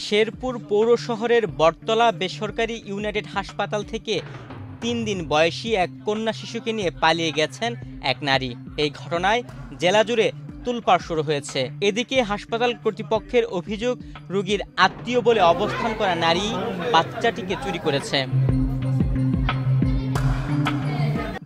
শেরপুর পৌর শহরের বটতলা বেসরকারি ইউনাইটেড হাসপাতাল থেকে ৩ দিন বয়সী এক কন্যা শিশুকে নিয়ে পালিয়ে গেছেন এক নারী। এই ঘটনায় জেলা জুড়ে তোলপাড় শুরু হয়েছে। এদিকে হাসপাতাল কর্তৃপক্ষের অভিযোগ, রোগীর আত্মীয় বলে অবস্থান করা নারী বাচ্চাটিকে চুরি করেছে।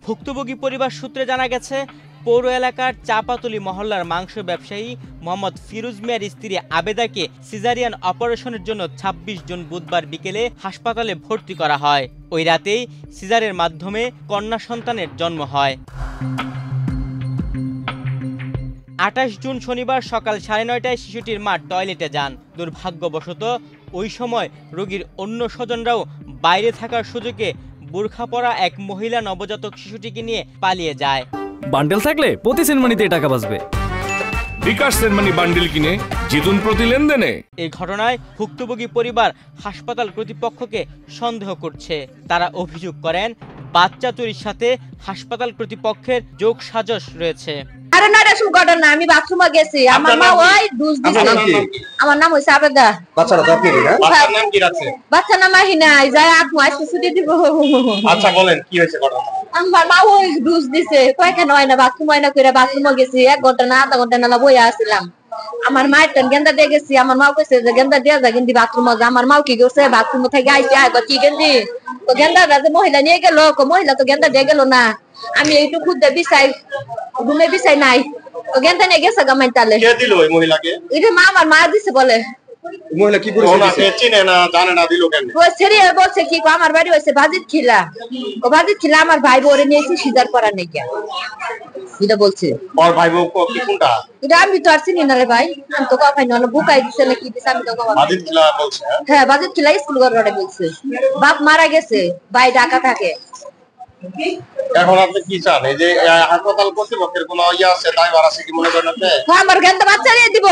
ভুক্তভোগী পরিবার সূত্রে জানা গেছে, পৌর এলাকার চাপাতলি মহল্লার মাংস ব্যবসায়ী মোহাম্মদ ফিরোজ মিয়ার স্ত্রী আবেদাকে সিজারিয়ান অপারেশনের জন্য ২৬ জুন বুধবার বিকেলে হাসপাতালে ভর্তি করা হয়। ওই রাতেই সিজারের মাধ্যমে কন্যা সন্তানের জন্ম হয়। ২৮ জুন শনিবার সকাল ৯:৩০টায় শিশুটির মা টয়লেটে যান। দুর্ভাগ্যবশত ওই সময় রোগীর অন্য স্বজনরাও বাইরে থাকার সুযোগে বুরখা পরা এক মহিলা নবজাতক শিশুটিকে নিয়ে পালিয়ে যায়। বান্ডেল থাকলে প্রতি সেনমানিতে টাকা বাঁচবে। বিকাশ সেনমানি বান্ডেল কিনে জিতুন প্রতি লেনদেনে। এই ঘটনায় ভুক্তভোগী পরিবার হাসপাতাল কর্তৃপক্ষকে সন্দেহ করছে। তারা অভিযোগ করেন, বাচ্চা চুরির সাথে হাসপাতাল কর্তৃপক্ষের যোগসাজশ রয়েছে। আরে না, এটা ঘটনা। আমি বাথরুমে গেছি, আমার মা ওই দুধ দিছে। আমার নাম হইছে আবেদা। বাচ্চাটা তো আপনি না? বাচ্চার নাম কি রাখছে? বাচ্চার নাম আহিনা, যাই ৮ মাস ছুটি দিব। আচ্ছা বলেন কি হয়েছে ঘটনা? আমার মা ওই দুধ দিছে, কয়খানা হয় না বাথরুম হয় না কইরা বাথরুমে গেছি। 1 ঘন্টা না ০.৫ ঘন্টা না বইয়া আসছিলাম। আমার মায়ের টান গেন্দা দিয়ে গেছি। আমার মা কইছে যে গেন্দা দিয়া যা, কিন্তু বাথরুমে যা। আমার মাও কি করছে, বাথরুম থেকে আইছে, কি গেন্দি তো গেন্দা যে মহিলা নিয়ে গেল, মহিলা তো গেন্দা দিয়ে গেল না। আমি এইটু খুদে বিছাই ঘুমে বিছাই নাই, তো গেন্দা নিয়ে গেছে গামাই তালে। কে দিল ওই মহিলাকে? এটা মা, আমার মা দিছে বলে। মহিলা কি করেছে? ওনাকে চিনে না, জানে না, দিল কেন? ও ছেড়ে বলছে কি আমার বাড়ি হইছে বাজিত খিলা। ও বাজিত খিলা আমার ভাই বউরে নিয়েছি সিজার করার নাকি, এটা বলছে। ওর ভাই বউ কি কোনটা? এটা আমি তো আর চিনি না রে ভাই। আমি তো কখাই না বুকাই দিছে না কি দিছে, আমি তো বাজিত খিলা বলছে। হ্যাঁ, বাজিত খিলা স্কুল ঘরে বলছে। বাপ মারা গেছে, ভাই ঢাকা থাকে। এখন আপনি কি চান? এই যে হাসপাতাল কর্তৃপক্ষের কোনো ইয়ে আছে, দায়ভার আছে কি মনে করেন আপনি? আমার গেন্দা বাচ্চা নিয়ে দিব,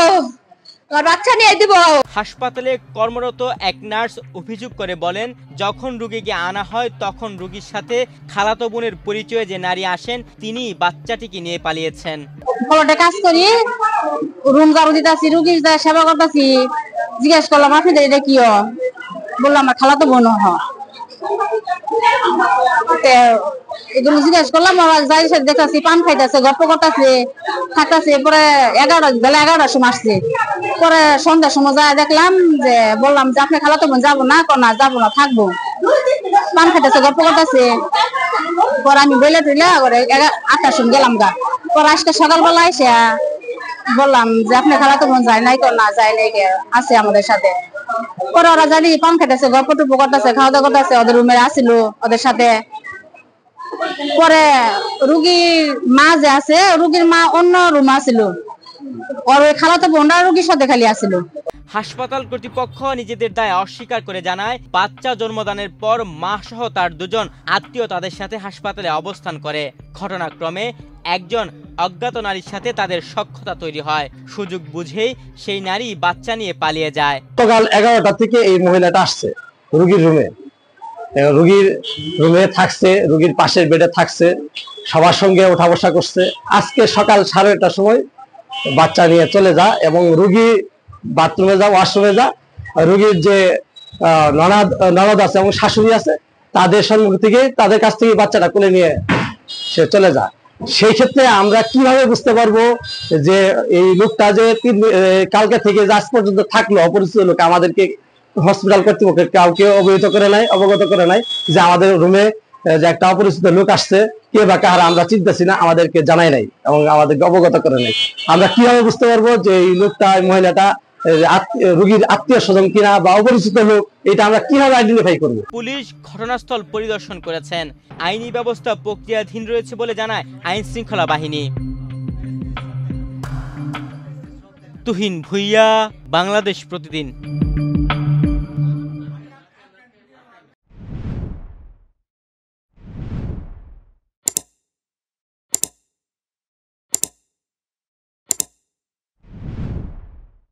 বাচ্চা নিয়ে দিব। হাসপাতালে কর্মরত এক নার্স অভিযোগ করে বলেন, যখন রোগীকে আনা হয় তখন রোগীর সাথে খালাতো বোনের পরিচয়ে যে নারী আসেন তিনি বাচ্চাটিকে নিয়ে পালিয়েছেন। কলটে কাজ করি, রুম ঝাড়ু দিতাছি, রোগীর সেবা করতেছি। জিজ্ঞেস করলাম আপনাদের এটা কি? বললাম আমার খালাতো বোন। এগুলো জিজ্ঞেস করলাম, যাই দেখতেছি পান খাইতেছে, গল্প করতেছে, থাকতেছে। পরে বেলা 11টার সময় আসছে। পরে সন্ধ্যার সময় যায় দেখলাম যে, বললাম যে আপনি খালাতো বোন যাবো না? না যাবো না, থাকবো। পান খাইতেছে, গল্প করতেছে। পরে আমি বলে টইলে 8টার সময় গেলাম গা। পরে আজকে সকালবেলা এসে বললাম যে আপনি খালাতো বোন যায় নাই? না যায় নাই, আছে আমাদের সাথে। পরে ওরা জানি পান খাইতেছে, গল্প টুপ করতেছে, খাওয়া দাওয়া করতেছে, ওদের রুমে আসিল ওদের সাথে। পরে রুগীর মা যে আছে, রুগীর মা অন্য রুমে আসিল, ওর ওই খালাতো বোনরা রুগীর সাথে খালি আসিল। হাসপাতাল কর্তৃপক্ষ নিজেদের দায় অস্বীকার করে জানায়, বাচ্চা জন্মদানের পর মা সহ তার 2 জন আত্মীয় তাদের সাথে হাসপাতালে অবস্থান করে। ঘটনাক্রমে একজন অজ্ঞাত নারীর সাথে তাদের সখ্যতা তৈরি হয়। সুযোগ বুঝেই সেই নারী বাচ্চা নিয়ে পালিয়ে যায়। সকাল 11টা থেকে এই মহিলাটা আসছে রোগীর রুমে থাকছে, রোগীর পাশের বেডে থাকছে, সবার সঙ্গে ওঠা বসা করছে। আজকে সকাল 8:30টার সময় বাচ্চা নিয়ে চলে যা এবং রোগী বাথরুমে যা, ওয়াশরুমে যা, রোগীর যে ননদ আছে এবং শাশুড়ি আছে তাদের সম্মুখ থেকে, তাদের কাছ থেকে বাচ্চাটা কোলে নিয়ে সে চলে যায়। সেই ক্ষেত্রে আমরা কিভাবে বুঝতে পারবো যে এই লোকটা যে কালকে থেকে আজ পর্যন্ত থাকলো, অপরিচিত লোক, আমাদেরকে হসপিটাল কর্তৃপক্ষের কাউকে অবগত করে নাই যে আমাদের রুমে যে একটা অপরিচিত লোক আসছে, কে বা কারা আমরা চিনতেছি না, আমাদেরকে জানাই নাই এবং আমাদেরকে অবগত করে নাই। আমরা কিভাবে বুঝতে পারবো যে এই লোকটা, মহিলাটা রোগীর আত্মীয় স্বজন কিনা বা অপরিচিত লোক? এটা আমরা কিভাবে আইডেন্টিফাই করব? পুলিশ ঘটনাস্থল পরিদর্শন করেছেন। আইনি ব্যবস্থা প্রক্রিয়াধীন রয়েছে বলে জানায় আইন শৃঙ্খলা বাহিনী। তুহিন ভুইয়া, বাংলাদেশ প্রতিদিন।